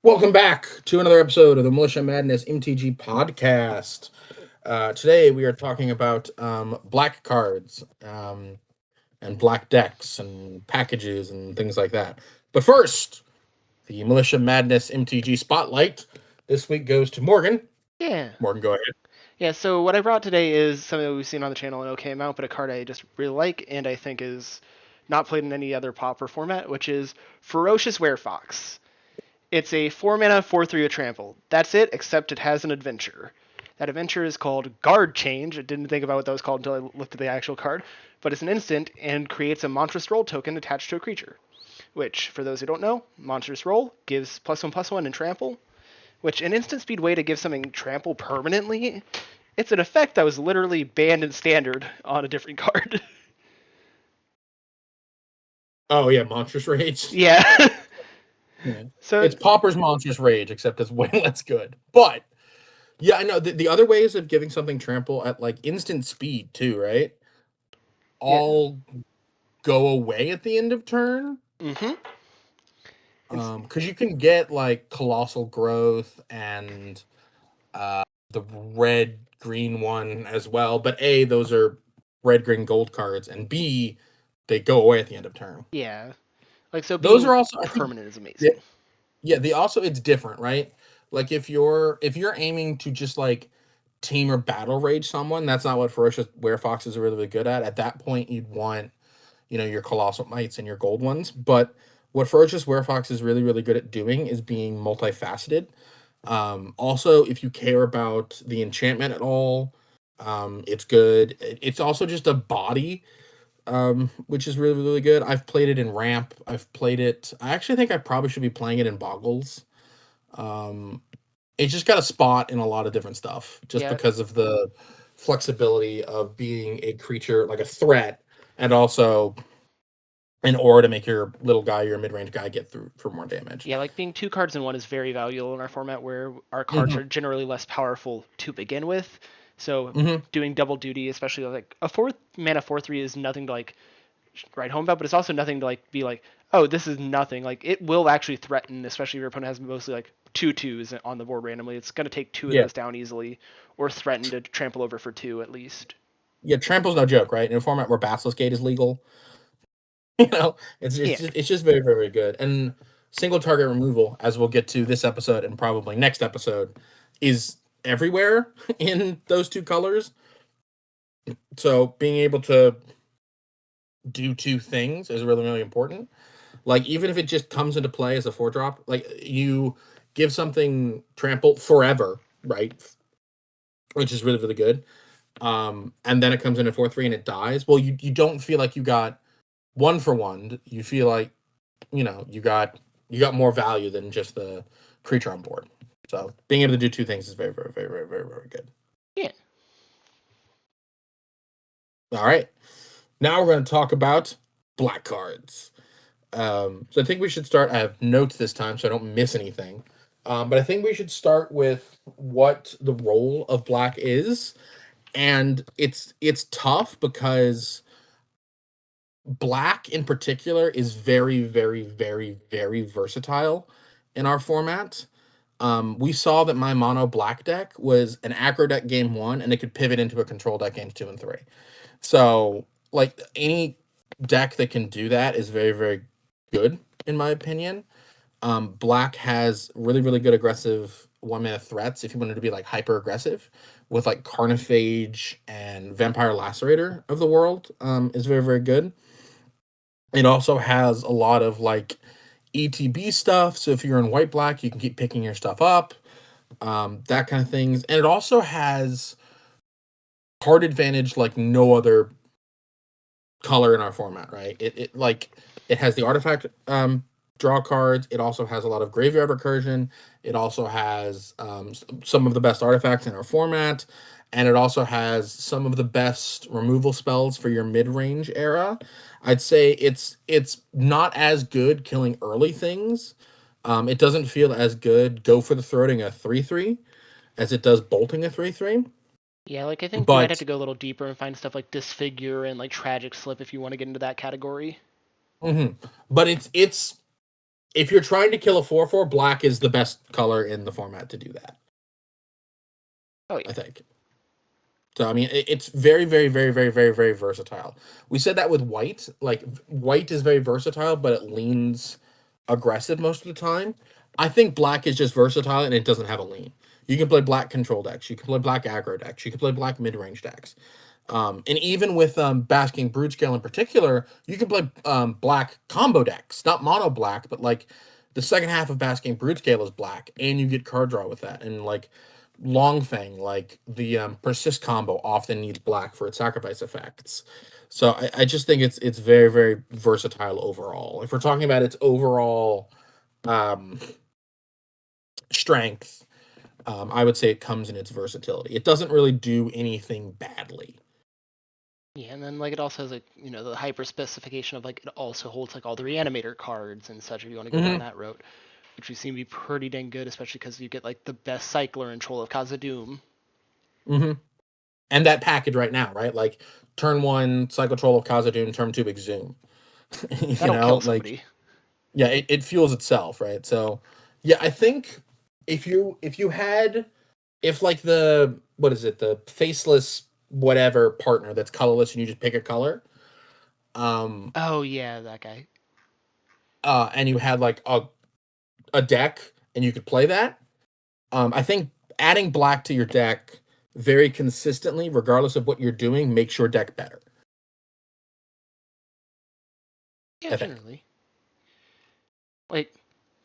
Welcome back to another episode of the Militia Madness MTG podcast. Today we are talking about black cards and black decks and packages and things like that. But first, the Militia Madness MTG spotlight this week goes to Morgan. Yeah. Morgan, go ahead. Yeah, so what I brought today is something that we've seen on the channel an okay amount, but a card I just really like and I think is not played in any other pauper format, which is Ferocious Werefox. It's a 4 mana 4/3 with trample. That's it, except it has an adventure. That adventure is called Guard Change. I didn't think about what that was called until I looked at the actual card, but it's an instant and creates a Monstrous Roll token attached to a creature. Which, for those who don't know, Monstrous Roll gives +1/+1 and trample, which an instant speed way to give something trample permanently. It's an effect that was literally banned in standard on a different card. Oh yeah, Monstrous Rage. Yeah. Yeah. So It's Pauper's Monstrous Rage, except it's way less good. But yeah, I know the other ways of giving something trample at like instant speed too, right? yeah. All go away at the end of turn. Mm-hmm. Because you can get like Colossal Growth and the red green one as well, but A, those are red green gold cards, and B, they go away at the end of turn. Yeah. Like so Those being are also, I think, permanent is yeah, amazing. yeah. The also it's different, right? Like if you're aiming to just like team or battle rage someone, that's not what Ferocious Werefox is really, really good at. At that point, you'd want your Colossal Mites and your gold ones. But what Ferocious Werefox is really, really good at doing is being multifaceted. Also, if you care about the enchantment at all, it's good. It's also just a body, which is really, really good. I've played it in Ramp. I've played it. I actually think I probably should be playing it in Boggles. Um, it's just got a spot in a lot of different stuff, just Yeah. because of the flexibility of being a creature like a threat, and also an aura to make your little guy, your mid-range guy, get through for more damage. Yeah, like being two cards in one is very valuable in our format where our cards Hmm. are generally less powerful to begin with. So Hmm. doing double duty, especially like a 4 mana 4/3 is nothing to like write home about, but it's also nothing to like be like, oh, this is nothing. Like it will actually threaten, especially if your opponent has mostly like 2/2s on the board randomly. It's gonna take two of Yeah, those down easily, or threaten to trample over for two at least. yeah. Trample's no joke, right? In a format where Basilisk Gate is legal, Yeah. it's just very, very, very good. And single target removal, as we'll get to this episode and probably next episode, is everywhere in those two colors. So being able to do two things is really, really important. Like even if it just comes into play as a 4-drop, like you give something trample forever, right? Which is really, really good. And then it comes in at 4/3 and it dies. Well, you don't feel like you got one for one. You feel like you got more value than just the creature on board. So being able to do two things is very, very, very, very, very, very good. Yeah. All right. Now we're going to talk about black cards. So I think we should start. I have notes this time, so I don't miss anything. But I think we should start with what the role of black is, and it's tough because black in particular is very, very, very, very versatile in our format. We saw that my mono black deck was an aggro deck game one, and it could pivot into a control deck games two and three. So, like any deck that can do that is very, very good in my opinion. Black has really, really good aggressive 1 mana threats if you wanted to be like hyper aggressive with like Carnophage and Vampire Lacerator of the world is very, very good. It also has a lot of like ETB stuff. So if you're in white black, you can keep picking your stuff up, that kind of things. And it also has card advantage like no other color in our format, right? It like it has the artifact draw cards. It also has a lot of graveyard recursion. It also has some of the best artifacts in our format, and it also has some of the best removal spells for your mid range era. I'd say it's not as good killing early things. It doesn't feel as good go for the throating a 3/3 as it does bolting a 3/3. Yeah, like I think you might have But to go a little deeper and find stuff like Disfigure and like Tragic Slip if you want to get into that category. mhm. but if you're trying to kill a 4/4, black is the best color in the format to do that. Oh I yeah. think. So I mean, it's very, very, very, very, very, very versatile. We said that with white. Like white is very versatile, but it leans aggressive most of the time. I think black is just versatile and it doesn't have a lean. You can play black control decks. You can play black aggro decks. You can play black mid range decks. And even with Basking Broodscale in particular, you can play black combo decks, not mono black, but like the second half of Basking Broodscale is black, and you get card draw with that. And like Longfang, like the persist combo, often needs black for its sacrifice effects. So I just think it's very, very versatile overall. If we're talking about its overall um, strength, I would say it comes in its versatility. It doesn't really do anything badly. Yeah, and then like it also has like the hyper specification of like it also holds like all the reanimator cards and such if you want to go down Hmm. that route, which would seem to be pretty dang good, especially because you get like the best cycler and troll of Khazad-dûm. Hmm. And that package right now, right? Like turn one Cycle Troll of Khazad-dûm, turn two Exhume. you That'll know, kill like somebody. yeah, it fuels itself, right? So yeah, I think if you had if like the what is it, the faceless whatever partner that's colorless and you just pick a color, um Oh yeah, that guy. and you had like a deck and you could play that, I think adding black to your deck very consistently, regardless of what you're doing, makes your deck better. Yeah, I think. generally. Like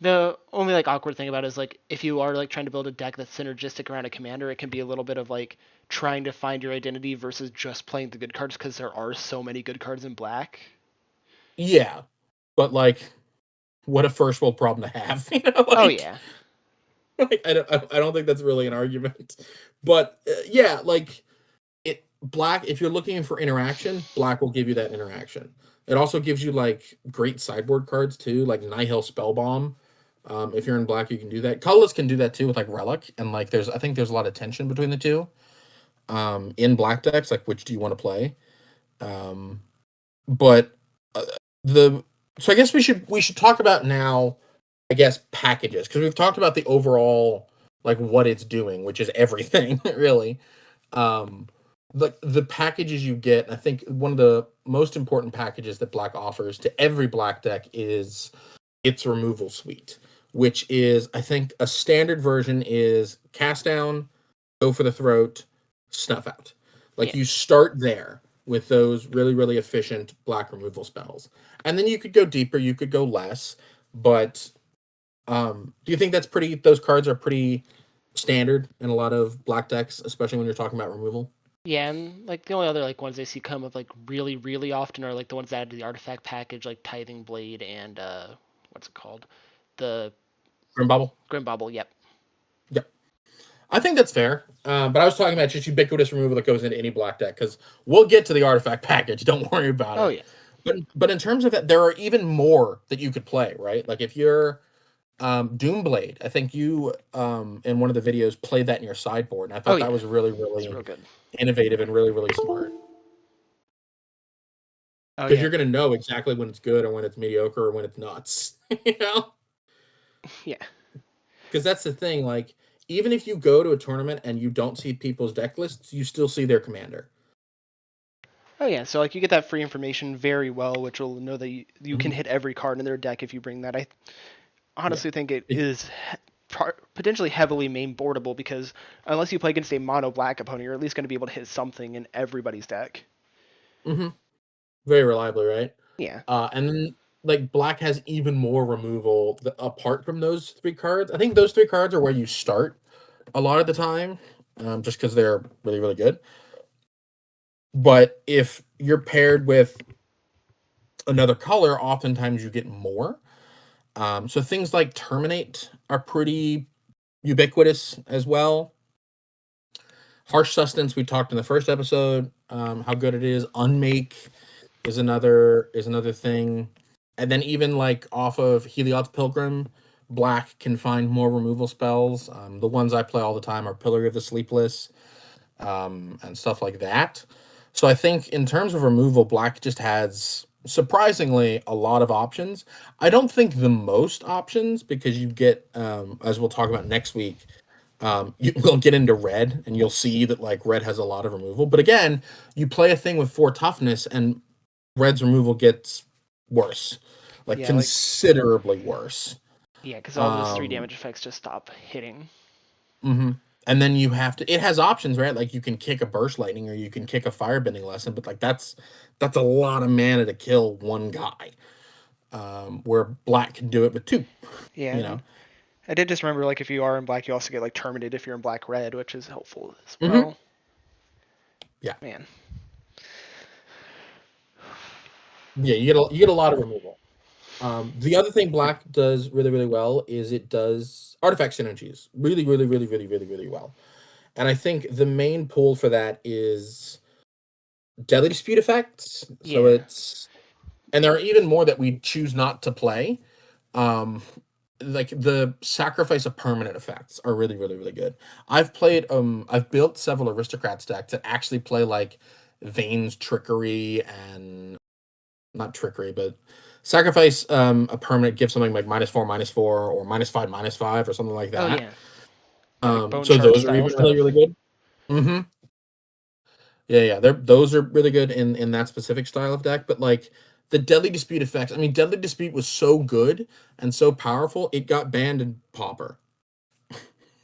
the only like awkward thing about it is like if you are like trying to build a deck that's synergistic around a commander, it can be a little bit of like trying to find your identity versus just playing the good cards because there are so many good cards in black. Yeah, but like, what a first world problem to have, Oh like, yeah. like I don't think that's really an argument, but yeah, like it black. If you're looking for interaction, black will give you that interaction. It also gives you like great sideboard cards too, like Nihil Spellbomb. If you're in black, you can do that. Colorless can do that too with like Relic, and like I think there's a lot of tension between the two. In black decks, like which do you want to play? Um, but uh, the so I guess we should talk about now, I guess, packages, because we've talked about the overall, like what it's doing, which is everything really. um the packages you get, I think one of the most important packages that black offers to every black deck is its removal suite, which is, I think, a standard version is cast down, go for the throat, snuff out. Like Yeah. you start there with those really, really efficient black removal spells. And then you could go deeper, you could go less, but do you think those cards are pretty standard in a lot of black decks, especially when you're talking about removal? Yeah, and like the only other like ones I see come up like really, really often are like the ones added to the artifact package, like Tithing Blade and what's it called? The Grim Bubble? Grim Bobble, yep. Yep. I think that's fair. But I was talking about just ubiquitous removal that goes into any black deck, because we'll get to the artifact package. Don't worry about Oh it. yeah. But in terms of that, there are even more that you could play, right? Like if you're Doomblade, I think you in one of the videos played that in your sideboard, and I Oh thought that yeah. was really, It's really real good. innovative and really, really smart. Oh Because yeah. you're gonna know exactly when it's good or when it's mediocre or when it's nuts. you know? Yeah. Because that's the thing, like, even if you go to a tournament and you don't see people's deck lists, you still see their commander. Oh yeah. So like you get that free information very well, which will know that you can Mhm. hit every card in their deck if you bring that. I Yeah. honestly think it It- is potentially heavily main boardable because unless you play against a mono black opponent, you're at least going to be able to hit something in everybody's deck. mhm. Very reliably, right? Yeah. And then like black has even more removal apart from those three cards. I think those three cards are where you start a lot of the time, just because they're really, really good. But if you're paired with another color, oftentimes you get more. So things like Terminate are pretty ubiquitous as well. Harsh Sustenance, we talked in the first episode, how good it is. Unmake is another thing. And then even like off of Heliod's Pilgrim, black can find more removal spells. The ones I play all the time are Pillar of the Sleepless, and stuff like that. So I think in terms of removal, black just has surprisingly a lot of options. I don't think the most options because you get, as we'll talk about next week, you will get into red and you'll see that like red has a lot of removal. But again, you play a thing with 4 toughness and red's removal gets worse, like Yeah, like considerably worse. yeah, because all those three Um, damage effects just stop hitting. mhm. And then you have to. It has options, right? Like you can kick a burst lightning or you can kick a firebending lesson, but like that's a lot of mana to kill one guy. Where black can do it with two. Yeah, You and know. I did just remember like if you are in black, you also get like terminated if you're in black red, which is helpful as Hmm. well. Yeah, Man, yeah. You get a lot of removal. The other thing black does really really well is it does artifact synergies really really really really really really well. And I think the main pull for that is deadly dispute effects. So yeah. it's and there are even more that we choose not to play. Um, like the sacrifice of permanent effects are really really really good. I've built several aristocrat stacks that actually play like Vane's trickery and not trickery, but sacrifice a permanent, give something like -4/-4 or -5/-5 or something like Oh that. yeah, yeah, like bone So shard those are style even really really stuff. good. Hmm. Yeah, yeah, those are really good in that specific style of deck. But like the deadly dispute effects, I mean, deadly dispute was so good and so powerful, it got banned in Pauper.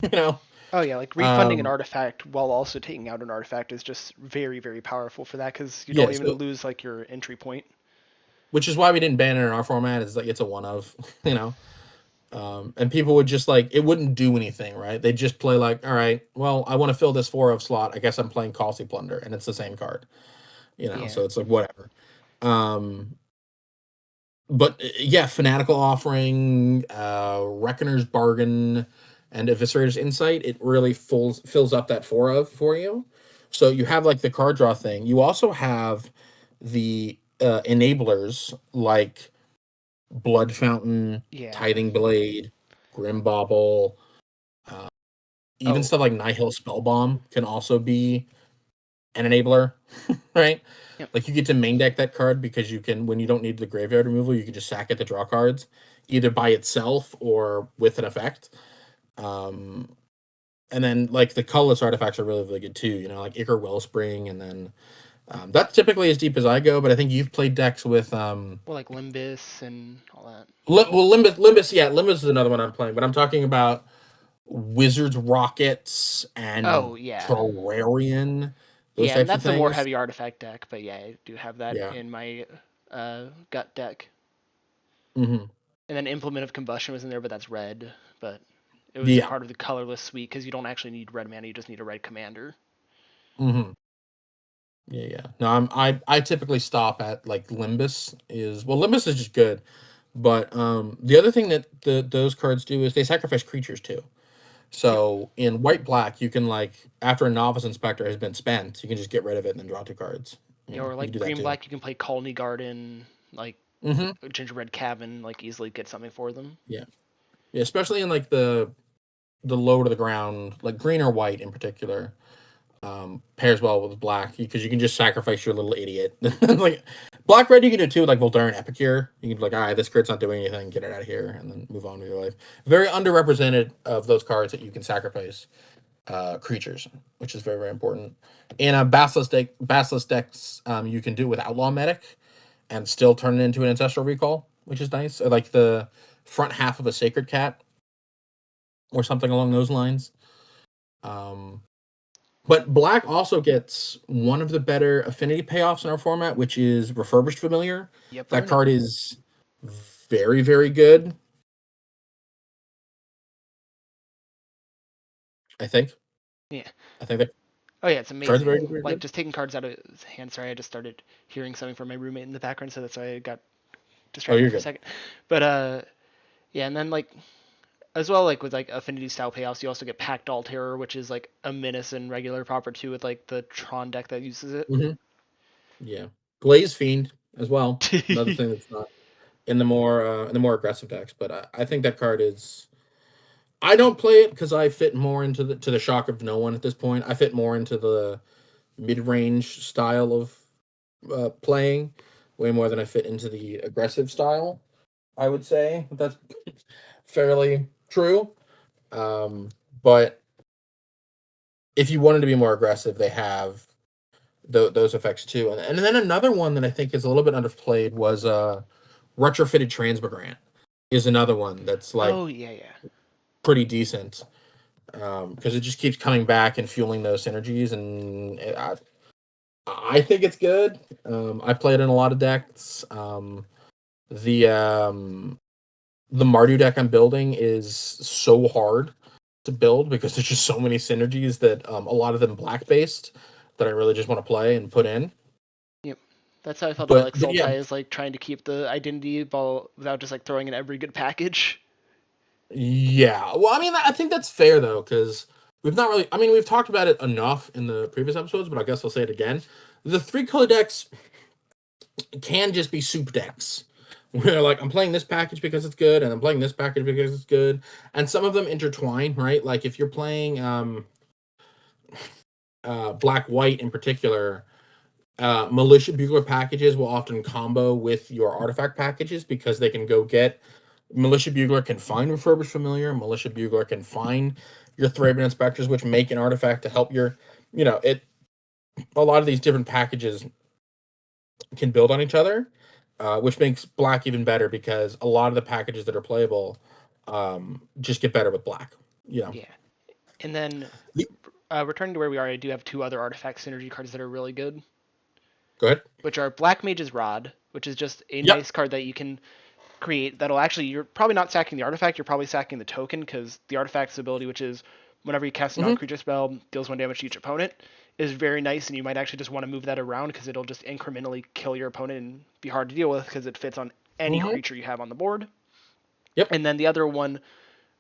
You know, Oh yeah, like refunding an um, artifact while also taking out an artifact is just very very powerful for that because you don't yeah. even So lose like your entry point. which is why we didn't ban it in our format. Is like it's a one of, you know. And people would just like it wouldn't do anything, right? They'd just play like, all right, well, I want to fill this 4 of slot. I guess I'm playing Costly Plunder, and it's the same card, you know. Yeah. So it's like whatever. Um, but yeah, Fanatical Offering, Reckoner's Bargain, and Eviscerator's Insight. It really fills up that 4 of for you. So you have like the card draw thing. You also have the enablers like Blood Fountain, Yeah. Tithing Blade, Grim Bauble. uh, Even Oh. stuff like Nihil Spellbomb can also be an enabler, right? Yep. Like you get to main deck that card because you can, when you don't need the graveyard removal, you can just sack it to draw cards, either by itself or with an effect. Um, and then like the colorless artifacts are really really good too. You know, like Ichor Wellspring, and then that's typically as deep as I go. But I think you've played decks with Well, like Limbus and all that. Well, Limbus, yeah, Limbus is another one I'm playing, but I'm talking about Wizards Rockets and Oh yeah. Terrarian, those Yeah, and types of that's the more things. heavy artifact deck, but yeah, I do have that Yeah. in my gut deck. Hmm. And then Implement of Combustion was in there, but that's red. But it was Yeah. part of the colorless suite because you don't actually need red mana, you just need a red commander. Hmm. Yeah, yeah. No, I typically stop at like Limbus is well, Limbus is just good, but the other thing that those cards do is they sacrifice creatures too. Yep. So in white black, you can like after a novice inspector has been spent, you can just get rid of it and then draw 2 cards. Yeah, You know, or you can like do that green too. black, you can play Colony Garden, like Hmm. Gingerbread Cabin, like easily get something for them. Yeah. Yeah, especially in like the low to the ground, like green or white in particular, pairs well with black because you can just sacrifice your little idiot. Like black red, you can do too, like Voldaren Epicure. You can be like, all right, this card's not doing anything, get it out of here, and then move on with your life. Very underrepresented of those cards that you can sacrifice creatures, which is very very important. In a Basilisk decks, you can do it with Outlaw Medic and still turn it into an Ancestral Recall, which is nice. Or like the front half of a Sacred Cat or something along those lines. Um, But black also gets one of the better affinity payoffs in our format, which is Refurbished Familiar. Yep, That learned it. card is very, very good. I think. Yeah. I think that Oh yeah, it's card's very, amazing. very Like good. just taking cards out of his hand. Sorry, I just started hearing something from my roommate in the background, so that's why I got Oh, distracted you're for a good. second. But yeah, and then like as well, like with like affinity style payoffs, you also get Pact All Terror, which is like a menace in regular proper too with like the Tron deck that uses it. Hmm. Yeah, Blaze Fiend as well. Another thing that's not in the more aggressive decks, but I think that card is. I don't play it because I fit more into the to the shock of no one at this point. I fit more into the mid range style of playing. way more than I fit into the aggressive style. I would say that's fairly true. Um, but if you wanted to be more aggressive, they have those effects too. And then another one that I think is a little bit underplayed was retrofitted transmigrant is another one that's like Oh yeah, yeah. pretty decent because it just keeps coming back and fueling those synergies, and I think it's good. I played in a lot of decks. The um, the Mardu deck I'm building is so hard to build because there's just so many synergies that a lot of them black based that I really just want to play and put in. Yep. That's how I felt about like But yeah, Sultai is like trying to keep the identity ball without just like throwing in every good package. yeah. Well, I mean, I think that's fair though, because we've not really. I mean, we've talked about it enough in the previous episodes, but I guess I'll say it again. The three color decks can just be soup decks. Where like I'm playing this package because it's good, and I'm playing this package because it's good, and some of them intertwine, right? Like if you're playing black white in particular, militia bugler packages will often combo with your artifact packages because they can go get militia bugler can find refurbished familiar, militia bugler can find your Thraben inspectors, which make an artifact to help your, it. A lot of these different packages can build on each other, which makes black even better because a lot of the packages that are playable just get better with black. Yeah. Yeah. And then returning to where we are, I do have two other artifact synergy cards that are really good, Go ahead. which are Black Mage's Rod, which is just a Yep. nice card that you can create that'll actually, you're probably not sacking the artifact, you're probably sacking the token, because the artifact's ability, which is whenever you cast a Hmm. non-creature spell, deals 1 damage to each opponent, is very nice, and you might actually just want to move that around because it'll just incrementally kill your opponent and be hard to deal with because it fits on any Hmm. creature you have on the board. Yep. And then the other one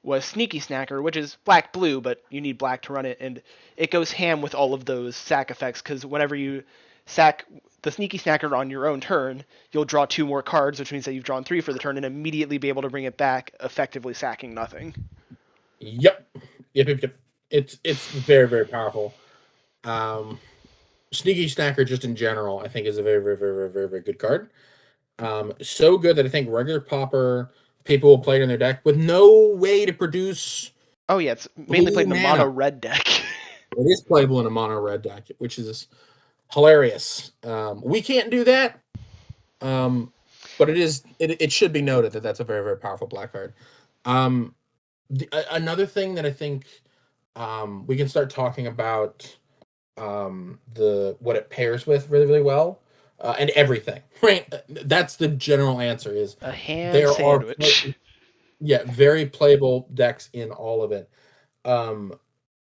was Sneaky Snacker, which is black blue, but you need black to run it, and it goes ham with all of those sack effects because whenever you sack the Sneaky Snacker on your own turn, you'll draw 2 more cards, which means that you've drawn 3 for the turn, and immediately be able to bring it back, effectively sacking nothing. Yep. Yep. It's very very powerful. Um, Sneaky Snacker just in general, I think, is a very very very very very, very good card. So good that I think regular Pauper people will play it in their deck with no way to produce Oh yeah, it's mainly played blue in a mana. mono red deck. It is playable in a mono red deck, which is hilarious. We can't do that, but it should be noted that that's a very very powerful black card. Um, Another thing that I think we can start talking about the what it pairs with really really well, and everything. Right, that's the general answer. Is A ham there are sandwich. yeah very playable decks in all of it. Um,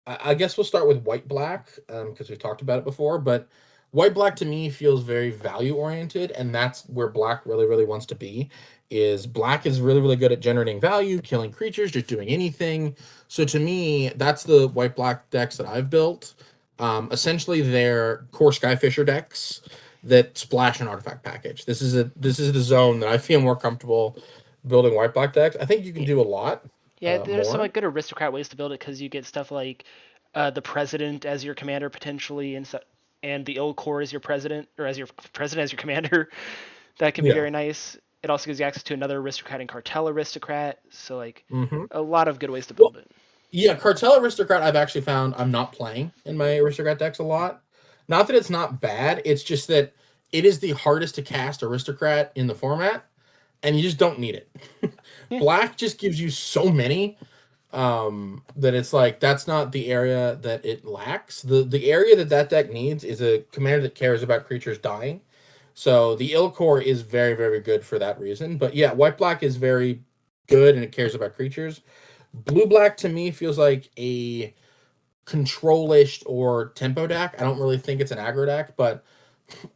I guess we'll start with white black because we've talked about it before. But white black to me feels very value oriented, and that's where black really really wants to be. Is black is really really good at generating value, killing creatures, just doing anything. So to me, that's the white black decks that I've built. Essentially, they're core Skyfisher decks that splash an artifact package. This is the zone that I feel more comfortable building white black decks. I think you can Yeah. do a lot Yeah, there's some more. like good aristocrat ways to build it because you get stuff like the president as your commander potentially, and the ill core as your president, or as your president as your commander. That can be Yeah. very nice. It also gives you access to another aristocrat and cartel aristocrat. So like Hmm. a lot of good ways to Well, build it. yeah, Cartel Aristocrat, I've actually found I'm not playing in my Aristocrat decks a lot. Not that it's not bad, it's just that it is the hardest to cast Aristocrat in the format, and you just don't need it. Yeah, Black just gives you so many that it's like that's not the area that it lacks. The area that that deck needs is a commander that cares about creatures dying. So the Ilcore is very very good for that reason. But yeah, white black is very good and it cares about creatures. Blue black to me feels like a controlish or tempo deck. I don't really think it's an aggro deck, but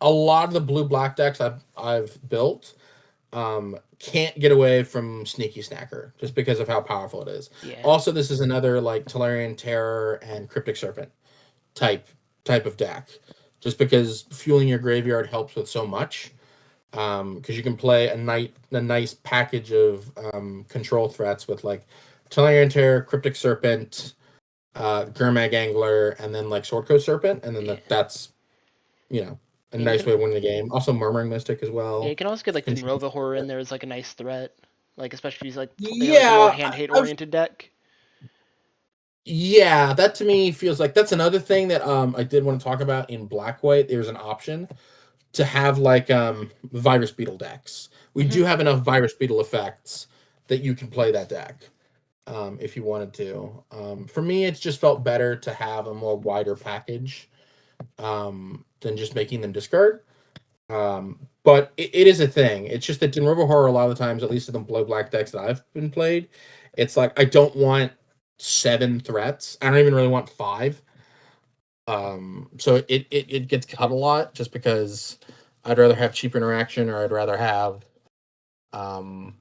a lot of the blue black decks I've built can't get away from Sneaky Snacker just because of how powerful it is. yeah, Also, this is another like Tolarian Terror and Cryptic Serpent type type of deck, just because fueling your graveyard helps with so much. Because you can play a nice package of control threats with like Tolarian Terror, Cryptic Serpent, Gurmag Angler, and then like Swordcoast Serpent, and then yeah. that's you know a Yeah, you nice can way to win the game. Also, Murmuring Mystic as yeah, you well. can also get like the Control. Nova Horror in there as like a nice threat. Like especially if he's like like a more Yeah, hand hate I've oriented deck. yeah, that to me feels like that's another thing that I did want to talk about in Black White. There's an option to have like virus beetle decks. We Hmm. do have enough virus beetle effects that you can play that deck if you wanted to. For me, it's just felt better to have a more wider package than just making them discard. But it is a thing. It's just that in River Horror, a lot of the times, at least in the blue black decks that I've been played, it's like I don't want 7 threats. I don't even really want 5. So it gets cut a lot just because I'd rather have cheap interaction or I'd rather have um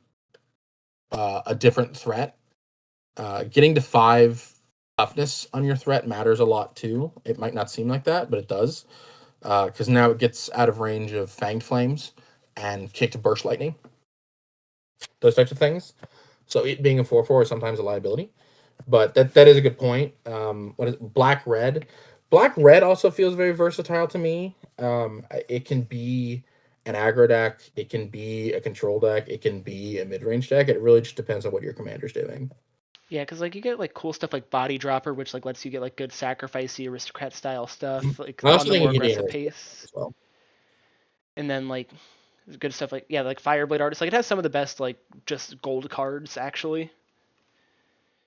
a different threat. Getting to 5 toughness on your threat matters a lot too. It might not seem like that, but it does. Because now it gets out of range of Fanged Flames and Kicked Burst Lightning, those types of things. So it being a 4/4 is sometimes a liability. But that is a good point. What is Black Red? Black Red also feels very versatile to me. It can be an aggro deck, it can be a control deck, it can be a mid range deck. It really just depends on what your commander's doing. Yeah, because like you get like cool stuff like Body Dropper, which like lets you get like good sacrificey aristocrat style stuff like I on also the think more it can be an aggressive aristocrat pace, as well. and then like good stuff like yeah like Fireblade Artist. Like it has some of the best like just gold cards actually,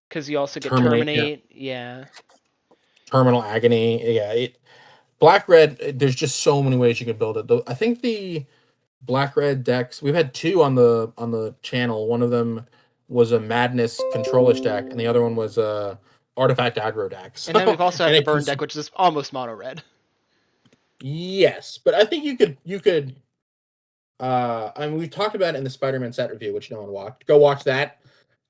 because you also get Terminate, yeah. Terminate. Yeah, Terminal Agony, yeah. Black Red. There's just so many ways you can build it. Though I think the Black Red decks we've had 2 on the channel. One of them was a Madness controlish deck, and the other one was a Artifact aggro deck. and then So we've also and had the it can Burn deck, which is almost mono red. yes, but I think you could I mean we talked about it in the Spider-Man set review, which no one watched. Go watch that.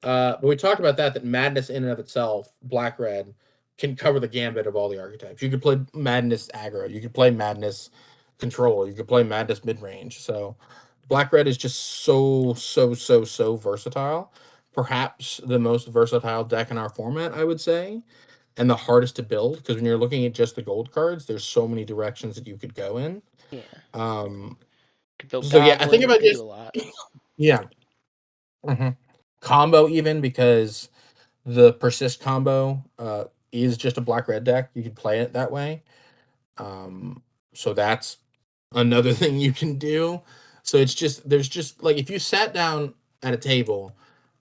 But we talked about that Madness in and of itself, Black Red, can cover the gambit of all the archetypes. You could play Madness aggro, you could play Madness control, you could play Madness mid range. So Black Red is just so versatile. Perhaps the most versatile deck in our format, I would say, and the hardest to build because when you're looking at just the gold cards, there's so many directions that you could go in. Yeah, Um, could build so yeah, I think Goblin. You about could do just a lot. yeah, combo even because the persist combo is just a black red deck. You could play it that way. Um, so that's another thing you can do. So it's just there's just like if you sat down at a table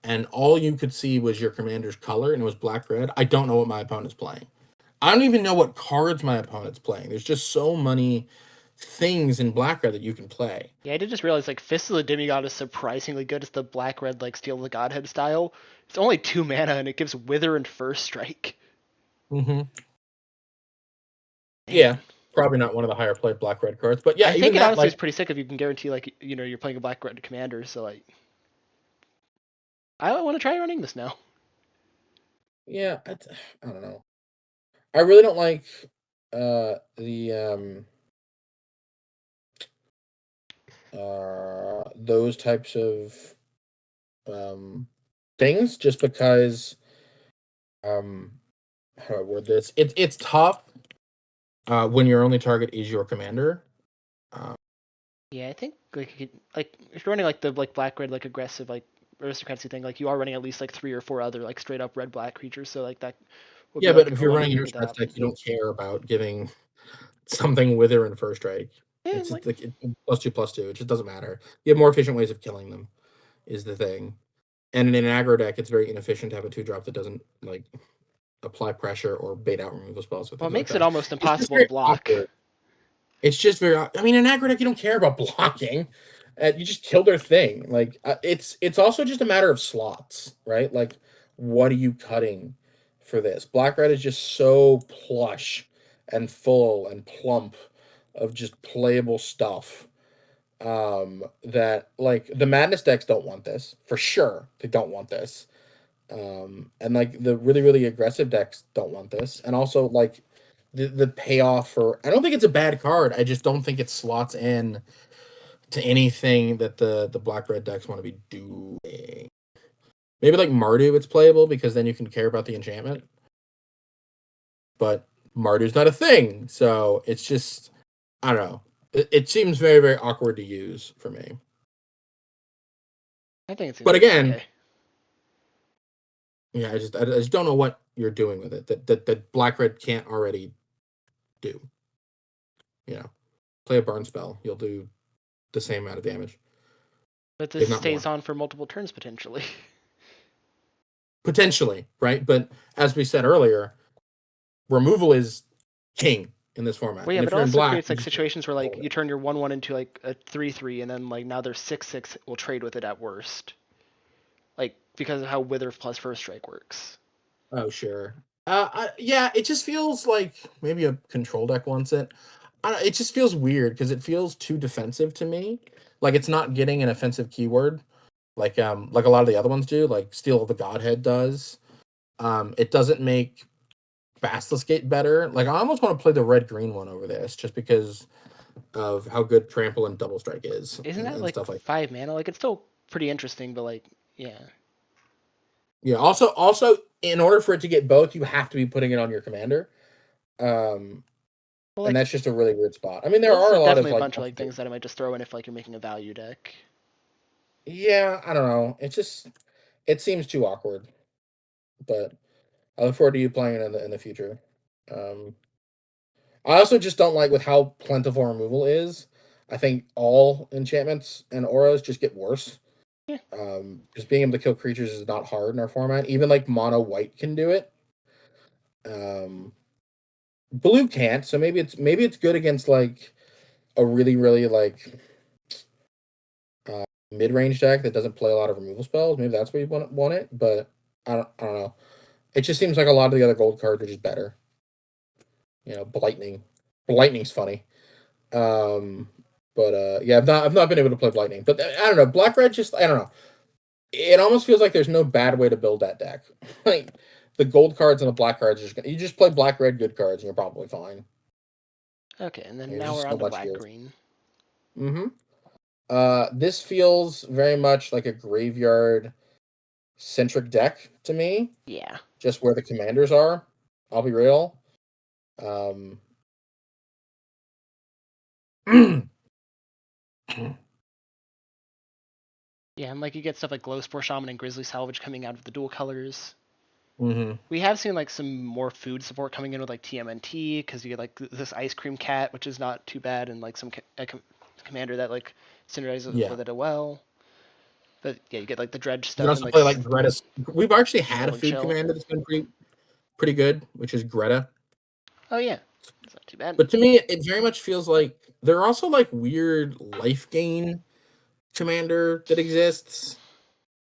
and all you could see was your commander's color and it was black red, I don't know what my opponent's playing. I don't even know what cards my opponent's playing. There's just so many things in black red that you can play. Yeah, I did just realize like Fist of the Demigod is surprisingly good. It's the black red like Steel of the Godhead style. It's only 2 mana and it gives Wither and First Strike. Hmm. Man, Yeah, probably not one of the higher played black red cards, but I yeah, think even it that honestly is like pretty sick if you can guarantee like you're playing a black red commander. So like I want to try running this now. yeah, I don't know. I really don't like the those types of um things just because um how do I word this? It's tough when your only target is your commander. Uh, Yeah, I think like if you're running like the like black red like aggressive like aristocracy thing, like you are running at least like 3 or 4 other like straight up red black creatures. So like that would be yeah, but like if a you're one to running do your with that. strats deck, you don't care about giving something wither and first strike. Yeah, It's like just like +2/+2. It just doesn't matter. You have more efficient ways of killing them, is the thing. And in an aggro deck, it's very inefficient to have a 2 drop that doesn't like apply pressure or bait out removal spells or well, it things like makes it that. almost It's just impossible to very block. awkward. It's just very. I mean, in aggro deck, you don't care about blocking. You just kill their thing. Like it's also just a matter of slots, right? Like, what are you cutting for this? Black red is just so plush and full and plump of just playable stuff. That like the madness decks don't want this for sure. They don't want this. And like the really aggressive decks don't want this, and also like the payoff for I don't think it's a bad card. I just don't think it slots in to anything that the black red decks want to be doing. Maybe like Mardu, it's playable because then you can care about the enchantment, but Mardu's not a thing, so it's just I don't know. It seems very, very awkward to use for me. I think it seems But again, okay. yeah, I just don't know what you're doing with it that black red can't already do. You know, play a burn spell, you'll do the same amount of damage, But this if not stays more. on for multiple turns potentially. Potentially, right? But as we said earlier, removal is king in this format. Well, yeah, And but if it you're in also black, creates you like just situations where like roll you it. turn your 1/1 into like a 3/3, and then like now their 6/6 will trade with it at worst, like because of how Wither plus First Strike works. Oh, sure. Yeah, it just feels like maybe a control deck wants it. It just feels weird because it feels too defensive to me. Like it's not getting an offensive keyword like a lot of the other ones do, like Steel of the Godhead does. It doesn't make Basilisk Gate better. Like I almost want to play the red green one over this just because of how good Trample and Double Strike is Isn't that and like stuff like. 5 mana? Like it's still pretty interesting, but like yeah. Yeah. Also, in order for it to get both, you have to be putting it on your commander. Um, Well, and like that's just a really weird spot. I mean, there those are are a lot of definitely a like, bunch of like things that I might just throw in if like you're making a value deck. yeah, I don't know. It seems too awkward, but I look forward to you playing it in the future. Um, I also just don't like with how plentiful removal is. I think all enchantments and auras just get worse. Yeah. Just being able to kill creatures is not hard in our format. Even like mono white can do it. Um, Blue can't, so maybe it's good against like a really really like mid range deck that doesn't play a lot of removal spells. Maybe that's where you want it, but I don't know. It just seems like a lot of the other gold cards are just better. Blightning's funny. Um, but yeah, I've not been able to play Blightning, but I don't know. Black red just I don't know. It almost feels like there's no bad way to build that deck. Like the gold cards and the black cards are you just play black red good cards and you're probably fine. Okay, and then There's now we're just so on to much black heals. green. Mm-hmm. This feels very much like a graveyard centric deck to me. Yeah. Just where the commanders are. I'll be real. Um, Yeah, and like you get stuff like Glowspore Shaman and Grizzly Salvage coming out of the dual colors. hmm We have seen like some more food support coming in with like TMNT because you get like this ice cream cat, which is not too bad, and like some commander that like synergizes Yeah. with it well. But yeah, you get like the dredge You can stuff and also like play like Greta. We've actually had a Smoke food Shell. commander that's been pretty good, which is Greta. Oh yeah, it's not too bad. But to me, it very much feels like there are also like weird life gain commander that exists.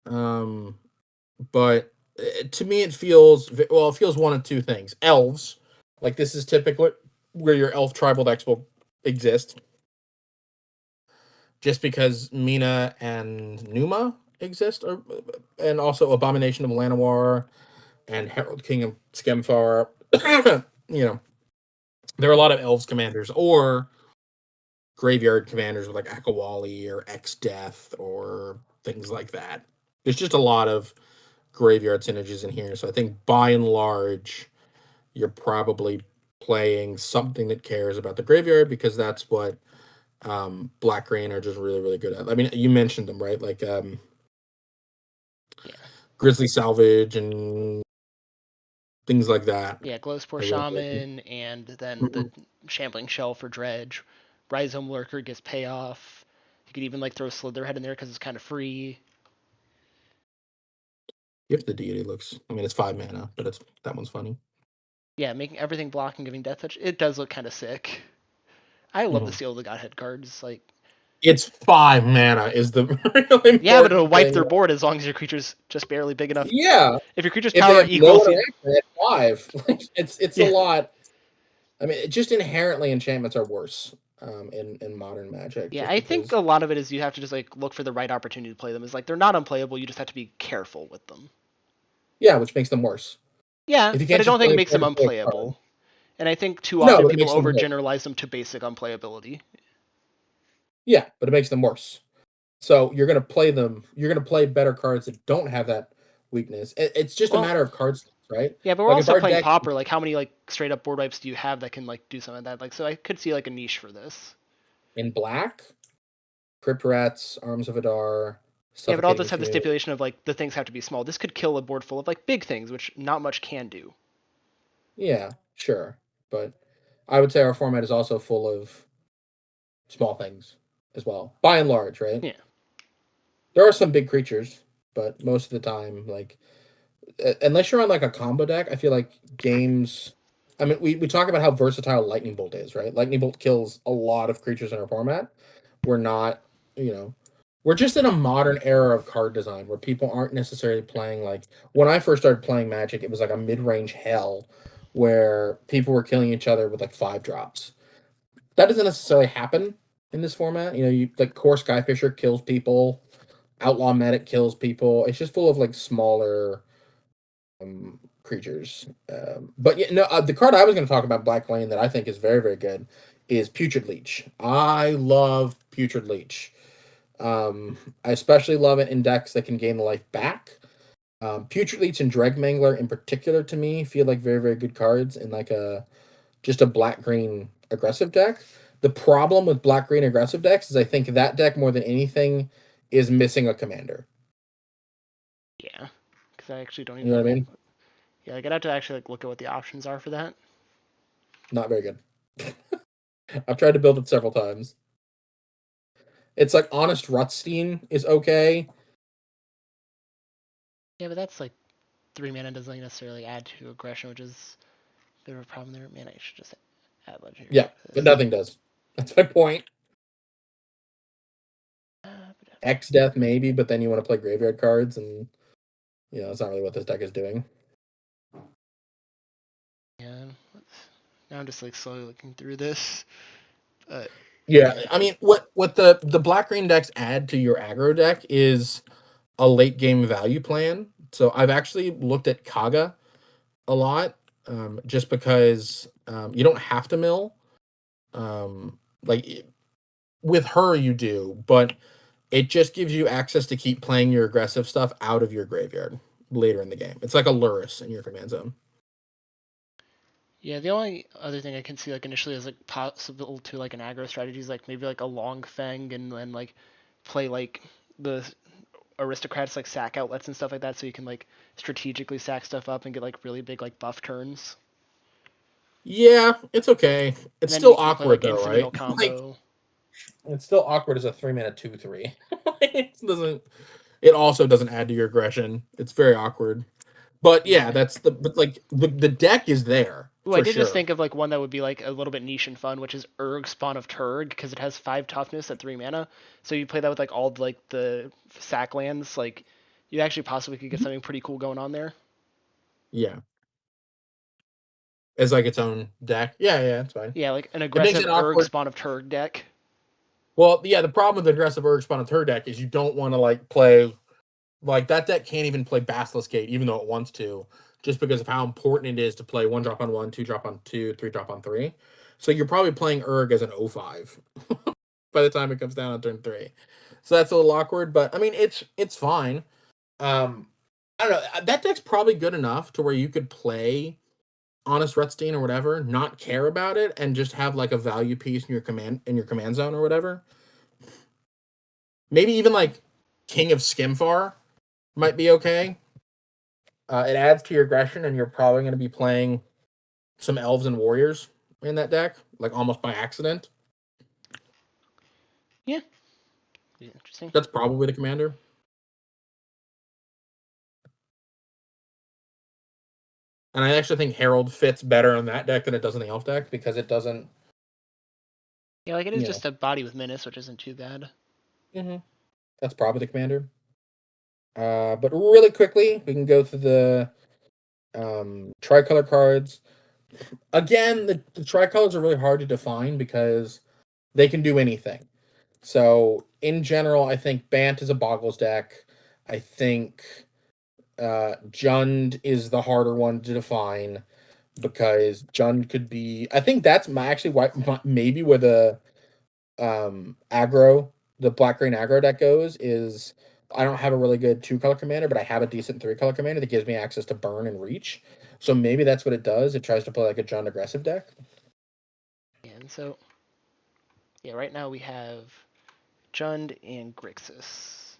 Um, but to me, it feels well. It feels one of two things: elves, like this is typically where your elf tribal decks will exist, just because Mina and Numa exist, and also Abomination of Llanowar and Herald King of Skemfar. you know, there are a lot of elves commanders or graveyard commanders with like Akawali or X Death or things like that. There's just a lot of graveyard synergies in here. So I think by and large, you're probably playing something that cares about the graveyard because that's what Black Green are just really, really good at. I mean, you mentioned them, right? Like Yeah, Grizzly Salvage and things like that yeah, Glowspore are really, really good. Shaman and then the Mhm. Shambling Shell for dredge. Rhizome Lurker gets payoff. You could even like throw Slitherhead in there because it's kind of free. If the deity looks, I mean, it's 5 mana, but it's that one's funny. Yeah, making everything block and giving death touch. It does look kind of sick. I love the Mhm. Seal of the Godhead cards. Like, It's 5 mana is the real yeah, but it'll important wipe thing. their board as long as your creature's just barely big enough. Yeah, If your creature's if they power have no equals interaction at 5, like it's a yeah, lot. I mean, just inherently enchantments are worse in modern Magic, yeah, just I think because. a lot of it is you have to just like look for the right opportunity to play them. Is like they're not unplayable. You just have to be careful with them. Yeah, which makes them worse. Yeah, If you but can't I don't just think play it a makes card them to play a card, unplayable. And I think too no, often but it people makes them worse. overgeneralize them to basic unplayability. Yeah, but it makes them worse. So you're gonna play them. You're gonna play better cards that don't have that weakness. It's just a Well, matter of card slots, right? yeah, but we're Like if also our playing deck, Pauper. Like, how many like straight up board wipes do you have that can like do something like that? Like, so I could see like a niche for this. In black, Crypt Rats, Arms of Adar, Yeah, but all Suffocating this have the Fume. stipulation of like the things have to be small. This could kill a board full of like big things, which not much can do. Yeah, sure. But I would say our format is also full of small things as well, by and large, right? Yeah. There are some big creatures, but most of the time, like, unless you're on like a combo deck, I feel like games. I mean, we talk about how versatile Lightning Bolt is, right? Lightning Bolt kills a lot of creatures in our format. We're not, you know, we're just in a modern era of card design where people aren't necessarily playing like when I first started playing Magic, it was like a mid range hell where people were killing each other with like 5 drops. That doesn't necessarily happen in this format. You like Core Skyfisher kills people, Outlaw Medic kills people. It's just full of like smaller creatures. But yeah, no, the card I was going to talk about Black Lane that I think is very very good is Putrid Leech. I love Putrid Leech. I especially love it in decks that can gain the life back. Putrid Leech and Dreg Mangler in particular to me feel like very very good cards in like a just a black green aggressive deck. The problem with black green aggressive decks is I think that deck more than anything is missing a commander. Yeah. Because I actually don't You know what I even. mean? Yeah, like I'd have to actually like look at what the options are for that. Not very good. I've tried to build it several times. It's like Honest Rutstein is okay. Yeah, but that's like 3 mana doesn't necessarily add to aggression, which is a bit of a problem there. Man, I should just add legendary Yeah, for but this. nothing does. That's my point. X Death maybe, but then you want to play graveyard cards, and that's not really what this deck is doing. Yeah. Now I'm just like slowly looking through this. Yeah, I mean, what the black green decks add to your aggro deck is a late game value plan. So I've actually looked at Kaga a lot, just because you don't have to mill. Like with her, you do, but it just gives you access to keep playing your aggressive stuff out of your graveyard later in the game. It's like a Lurrus in your command zone. Yeah, the only other thing I can see like initially is like possible to like an aggro strategy is like maybe like a long fang and then like play like the aristocrats like sack outlets and stuff like that so you can like strategically sack stuff up and get like really big like buff turns. Yeah, it's okay. And It's then you still can play awkward like though, instant heal right? Like combo. it's still awkward as a 3 mana 2/3. it doesn't. It also doesn't add to your aggression. It's very awkward. But yeah, Yeah. that's the deck is there Ooh, I for did just sure. think of like one that would be like a little bit niche and fun, which is Urg Spawn of Turg because it has 5 toughness at 3 mana. So you play that with like all like the sack lands, like you actually possibly could get Mhm. something pretty cool going on there. Yeah, as like its own deck. Yeah, it's fine. Yeah, like an It makes aggressive it Urg awkward. Spawn of Turg deck. Well, yeah, the problem with the aggressive Urge Spawn third deck is you don't want to like play like that deck can't even play Basilisk Gate, even though it wants to, just because of how important it is to play 1 drop on 1, 2 drop on 2, 3 drop on 3. So you're probably playing Urg as an 05 by the time it comes down on turn 3. So that's a little awkward, but I mean it's fine. Um I don't know. That deck's probably good enough to where you could play Honest Rutstein or whatever, not care about it, and just have like a value piece in your command zone or whatever. Maybe even like King of Skimfar might be okay. It adds to your aggression, and you're probably going to be playing some elves and warriors in that deck, like almost by accident. Yeah, interesting. That's probably the commander. And I actually think Herald fits better in that deck than it does in the elf deck because it doesn't, Yeah, like it is you know. just a body with menace, which isn't too bad. hmm That's probably the commander. But really quickly, we can go through the tricolor cards. Again, the tricolors are really hard to define because they can do anything. So in general, I think Bant is a Boggles deck. I think Jund is the harder one to define because Jund could be. I think that's actually why maybe where aggro the black green aggro deck goes is I don't have a really good 2 color commander, but I have a decent 3 color commander that gives me access to burn and reach. So maybe that's what it does. It tries to play like a Jund aggressive deck. And so Yeah, right now we have Jund and Grixis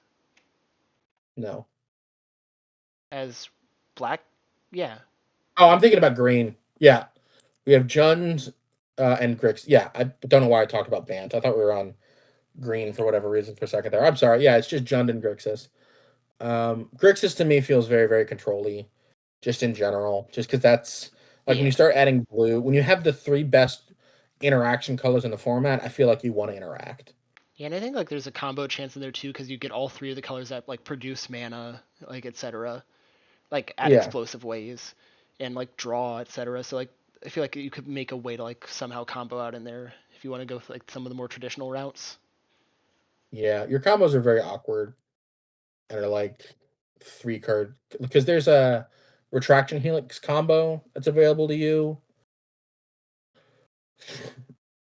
No. as black. Yeah, Oh, I'm thinking about green. Yeah. We have Jund and Grix. Yeah, I don't know why I talked about Bant. I thought we were on green for whatever reason for a second there. I'm sorry. Yeah, it's just Jund and Grixis. Grixis to me feels very, very control-y, just in general. Just because that's like when yeah, you start adding blue, when you have the three best interaction colors in the format, I feel like you want to interact. yeah. And I think like there's a combo chance in there too because you get all three of the colors that like produce mana, like etc. Like at Yeah, explosive ways, and like draw etc. So like I feel like you could make a way to like somehow combo out in there if you want to go with like some of the more traditional routes. yeah. Your combos are very awkward and are like three card because there's a retraction helix combo that's available to you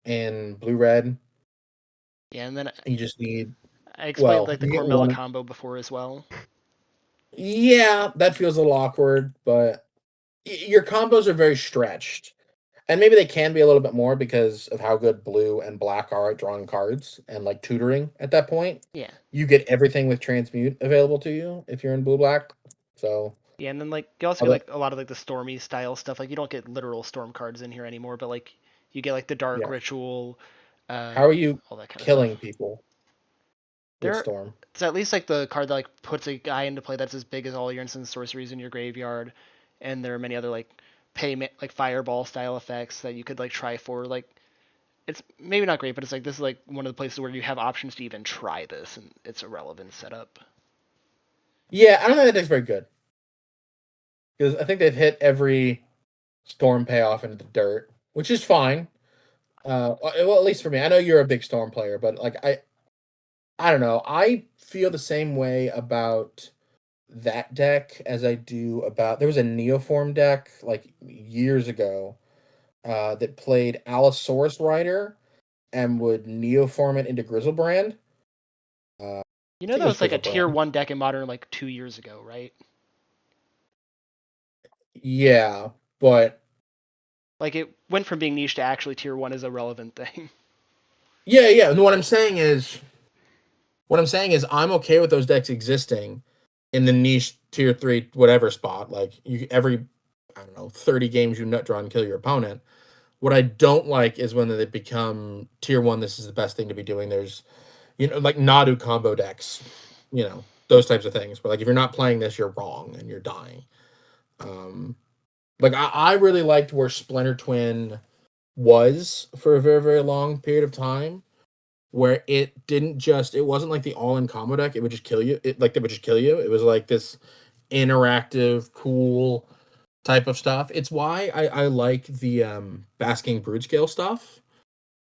in blue red. Yeah, and then You just need I explained well, like the you get Cormella one. combo before as well. Yeah, that feels a little awkward, but your combos are very stretched. And maybe they can be a little bit more because of how good blue and black are at drawing cards and like tutoring at that point. Yeah, You get everything with transmute available to you if you're in blue black. So yeah, and then like you also get other like a lot of like the stormy style stuff. Like you don't get literal storm cards in here anymore, but like you get like the dark yeah. ritual, How are you all that kind of killing stuff. people with There, Storm? it's at least like the card that like puts a guy into play that's as big as all your instant sorceries in your graveyard, and there are many other like payment like fireball style effects that you could like try for like. It's maybe not great, but it's like this is like one of the places where you have options to even try this, and it's a relevant setup. Yeah, I don't think that deck's very good because I think they've hit every Storm payoff into the dirt, which is fine. Well, at least for me. I know you're a big Storm player, but like I don't know. I feel the same way about that deck as I do about there was a Neoform deck like years ago that played Allosaurus Rider and would Neoform it into Grizzlebrand. You I know think that it was was like a tier Grizzlebrand. one deck in modern like 2 years ago, right? Yeah, but Like it went from being niche to actually tier one is a relevant thing. yeah. And what I'm saying is I'm okay with those decks existing in the niche tier three whatever spot. Like you every I don't know 30 games you nut draw and kill your opponent. What I don't like is when they become tier one. This is the best thing to be doing. There's like Nadu combo decks, those types of things. But like if you're not playing this, you're wrong and you're dying. Um, like I really liked where Splinter Twin was for a very very long period of time, where it wasn't like the all in combo deck. It would just kill you. It would just kill you. It was like this interactive, cool type of stuff. It's why I like the Basking Brood Scale stuff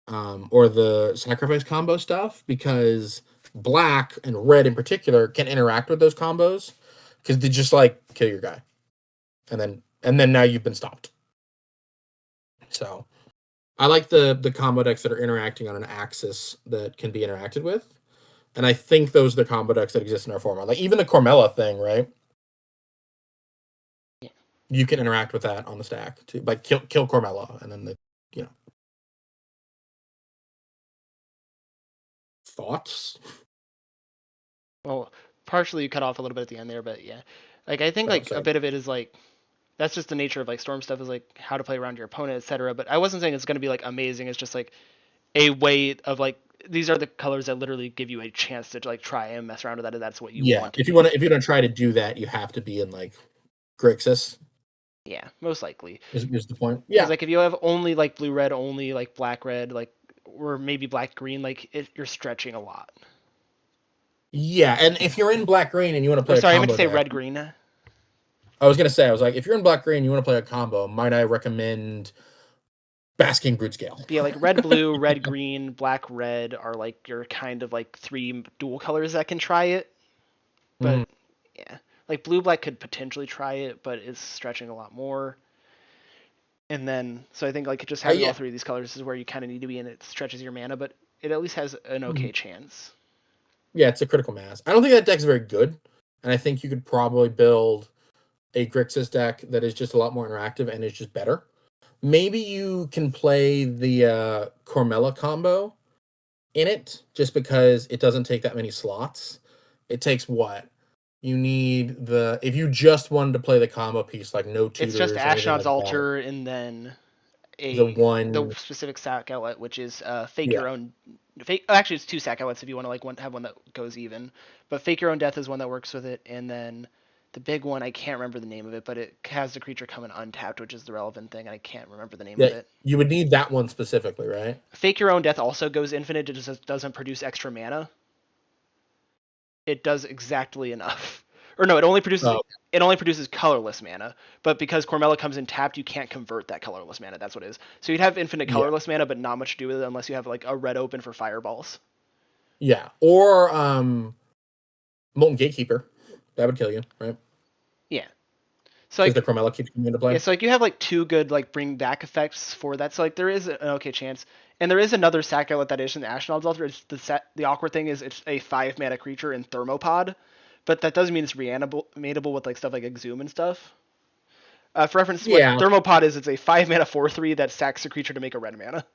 or the sacrifice combo stuff because black and red in particular can interact with those combos because they just like kill your guy and then now you've been stopped. So I like the combo decks that are interacting on an axis that can be interacted with, and I think those are the combo decks that exist in our format. Like even the Cormella thing, right? Yeah. You can interact with that on the stack too, like kill Cormella, and then you know thoughts. Well, partially you cut off a little bit at the end there, but yeah. Like I think Oh, like a sorry. bit of it is like that's just the nature of like storm stuff is like how to play around your opponent, etc. But I wasn't saying it's gonna be like amazing. It's just like a way of like these are the colors that literally give you a chance to like try and mess around with that if that's what you Yeah, want to do. if you're gonna try to do that, you have to be in like Grixis. Yeah, most likely. Is the point? Because Yeah, like if you have only like blue red, only like black red, like or maybe black green, like you're stretching a lot. yeah. And if you're in black green and you want to Or play a sorry, I meant to combo say deck, red green. I was gonna say I was like, if you're in black green, and you want to play a combo. Might I recommend Basking Brute Scale? But yeah, like red blue, red green, black red are like your kind of like three dual colors that can try it. Mhm. But yeah, like blue black could potentially try it, but it's stretching a lot more. And then so I think like just having all Yeah, three of these colors is where you kind of need to be, and it stretches your mana, but it at least has an Mhm. okay chance. Yeah. It's a critical mass. I don't think that deck's very good, and I think you could probably build a Grixis deck that is just a lot more interactive and is just better. Maybe you can play the Cormella combo in it just because it doesn't take that many slots. It takes what? You need the if you just wanted to play the combo piece, like no It's just tutors or anything Ashnod's like that, Altar and then the the one specific sack outlet, which is fake yeah. your own. Fake. Actually, it's two sack outlets if you want to have one that goes even. But fake your own death is one that works with it, and then the big one I can't remember the name of it, but it has the creature coming untapped, which is the relevant thing, and I can't remember the name Yeah, of it. you would need that one specifically, right? Fake your own death also goes infinite. It just doesn't produce extra mana. It does exactly enough. Or no, Oh, it only produces colorless mana. But because Cormella comes in tapped, you can't convert that colorless mana. That's what it is. So you'd have infinite yeah. colorless mana, but not much to do with it unless you have like a red open for fireballs. Yeah. Or Molten Gatekeeper. That would kill you, right? Yeah. So Because the like Chromella keeps coming into play. yeah, so like you have like two good like bring back effects for that. So like there is an okay chance. And there is another sack outlet that is in Ashnod's Altar. It's the awkward thing is it's a 5 mana creature in Thermopod, but that doesn't mean it's reanimatable with like stuff like Exhume and stuff. For reference, what Yeah. Thermopod is, it's a 5 mana 4/3 that sacks a creature to make a red mana.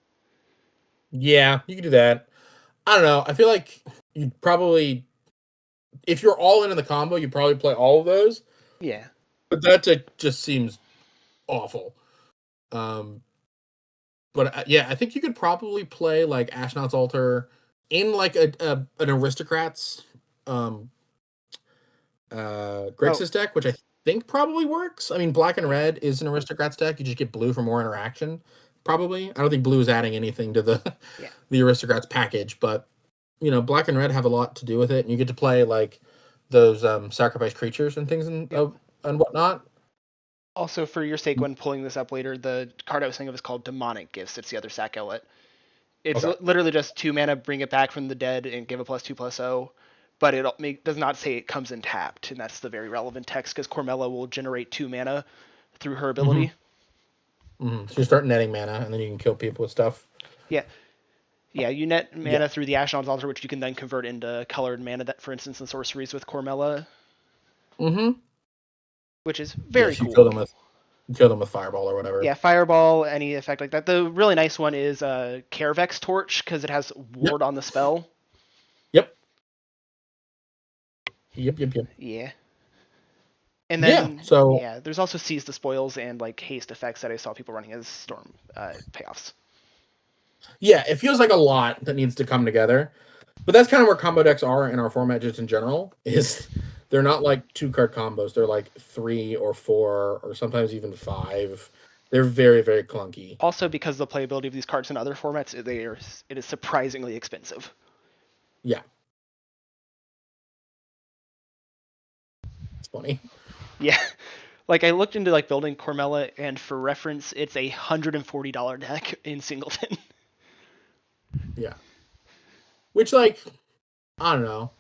Yeah, you can do that. I don't know. I feel like you'd probably if you're all in the combo, you probably play all of those. Yeah. But that just seems awful. Um, but yeah, I think you could probably play like Ashnod's Altar in like an Aristocrats um Oh, Grixis deck, which I think probably works. I mean, black and red is an Aristocrats deck. You just get blue for more interaction. Probably. I don't think blue is adding anything to the yeah. the Aristocrats package, but black and red have a lot to do with it, and you get to play like those sacrifice creatures and things Yep. and whatnot. Also, for your sake, when pulling this up later, the card I was thinking of is called Demonic Gifts. It's the other sack outlet. It's Okay. literally just 2 mana, bring it back from the dead, and give a +2/+0. But does not say it comes in tapped, and that's the very relevant text because Cormella will generate 2 mana through her Mm-hmm. ability. So you start netting mana, and then you can kill people with stuff. Yeah, yeah. You net Yeah. mana through the Ashnod's Altar, which you can then convert into colored mana. That, for instance, in sorceries with Cormella, Mm-hmm. which is very Yes, cool. you kill them with fireball or whatever. Yeah, fireball, any effect like that. The really nice one is Carevex Torch because it has Yep. ward on the spell. Yep. Yep. Yeah. And Yeah. then So yeah, there's also seize the spoils and like haste effects that I saw people running as storm payoffs. yeah, it feels like a lot that needs to come together. But that's kind of where combo decks are in our format just in general, is they're not like 2 card combos. They're like 3 or 4 or sometimes even 5. They're very, very clunky. Also, because of the playability of these cards in other formats, it is surprisingly expensive. Yeah, it's funny. Yeah, like I looked into like building Cormella, and for reference, it's $140 deck in Singleton. Yeah. Which like, I don't know.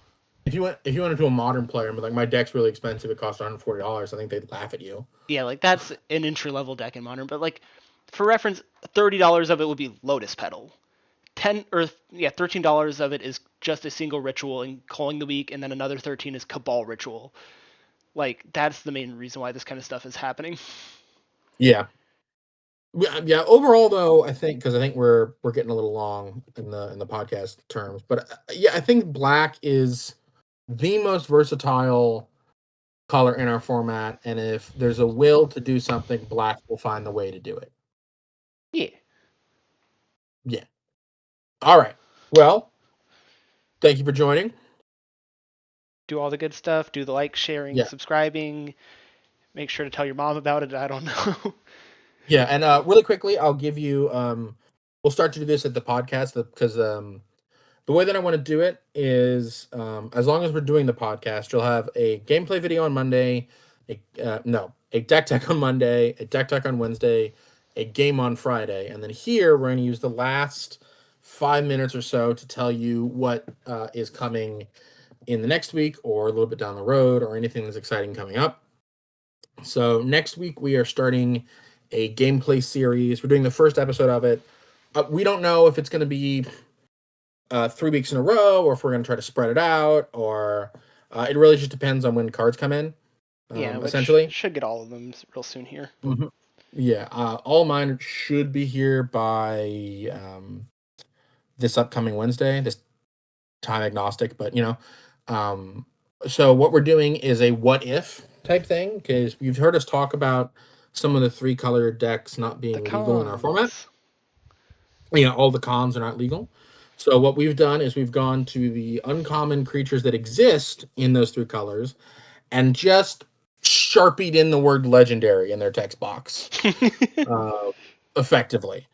If you went into a modern player and be like, my deck's really expensive, it costs $140, I think they'd laugh at you. Yeah, like that's an entry level deck in Modern, but like for reference, $30 of it would be Lotus Petal. 13 dollars of it is just a single ritual and calling the week, and then another 13 is Cabal ritual. Like that's the main reason why this kind of stuff is happening. Yeah. Yeah, overall though, I think we're getting a little long in the podcast terms, but yeah, I think black is the most versatile color in our format, and if there's a will to do something, black will find the way to do it. Yeah. Yeah. All right. Well, thank you for joining. Do all the good stuff. Do the like, sharing, Yeah. subscribing. Make sure to tell your mom about it. I don't know. Yeah, and really quickly, I'll give you we'll start to do this at the podcast because the way that I want to do it is as long as we're doing the podcast, you'll have a gameplay video on Monday, a deck tech on Monday, a deck tech on Wednesday, a game on Friday, and then here we're going to use the last 5 minutes or so to tell you what is coming in the next week or a little bit down the road or anything that's exciting coming up. So next week we are starting a gameplay series. We're doing the first episode of it. We don't know if it's going to be 3 weeks in a row, or if we're going to try to spread it out, or it really just depends on when cards come in. Yeah, which Essentially, should get all of them real soon here. yeah, all mine should be here by this upcoming Wednesday. This time agnostic, but so what we're doing is a what if type thing because you've heard us talk about some of the 3-color decks not The being legal in our format. cons. All the cons are not legal. So what we've done is we've gone to the uncommon creatures that exist in those 3 colors and just sharpied in the word legendary in their text box uh, effectively.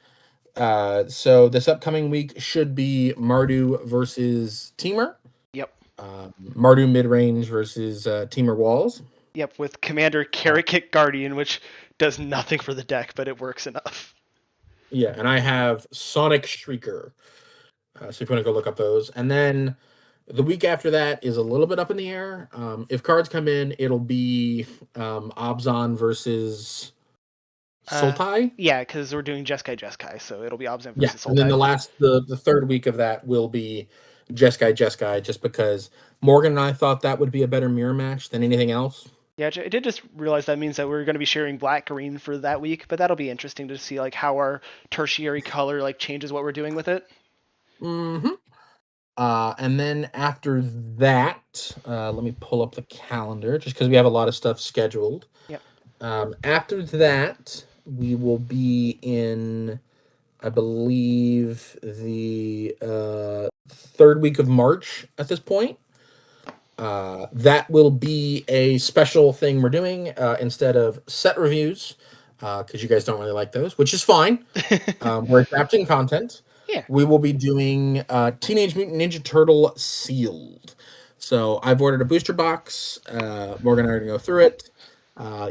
So this upcoming week should be Mardu versus Teamer. Yep. Mardu mid-range versus Teamer Walls. Yep, with Commander Karakit Guardian, which does nothing for the deck, but it works enough. Yeah, and I have Sonic Shrieker. So if you want to go look up those. And then the week after that is a little bit up in the air. If cards come in, it'll be Obzon versus Sultai. Yeah, because we're doing Jeskai, so it'll be Obzan Yeah, versus and then Sultai. the third week of that will be Jeskai, just because Morgan and I thought that would be a better mirror match than anything else. Yeah, I did just realize that means that we're going to be sharing black green for that week, but that'll be interesting to see like how our tertiary color like changes what we're doing with it. Mm-hmm. And then after that, let me pull up the calendar just because we have a lot of stuff scheduled. Yep. After that, we will be in, I believe, the third week of March at this point. That will be a special thing we're doing instead of set reviews because you guys don't really like those, which is fine. We're adapting content. Yeah. We will be doing Teenage Mutant Ninja Turtle Sealed. So I've ordered a booster box. Morgan and I are going to go through it.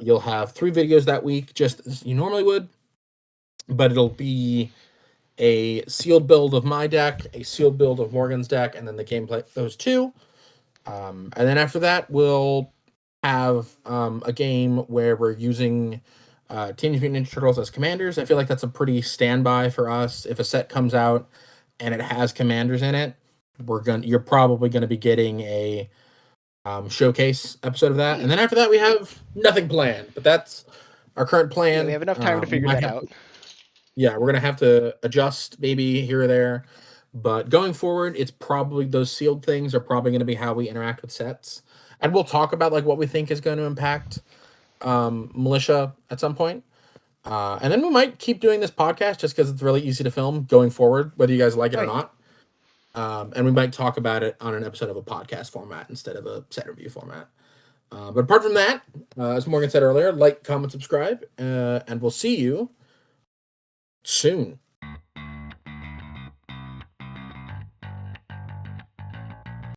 You'll have 3 videos that week, just as you normally would, but it'll be a sealed build of my deck, a sealed build of Morgan's deck, and then the gameplay those 2. And then after that, we'll have a game where we're using Teenage Mutant Ninja Turtles as commanders. I feel like that's a pretty standby for us. If a set comes out and it has commanders in it, you're probably gonna be getting a showcase episode of that. And then after that, we have nothing planned. But that's our current Yeah, we plan. have enough time to figure that out. Yeah, we're gonna have to adjust maybe here or there. But going forward, it's probably those sealed things are probably going to be how we interact with sets, and we'll talk about like what we think is going to impact Militia at some point. And then we might keep doing this podcast just because it's really easy to film going forward, whether you guys like it or not. And we might talk about it on an episode of a podcast format instead of a set review format. But apart from that, as Morgan said earlier, like, comment, subscribe, and we'll see you soon.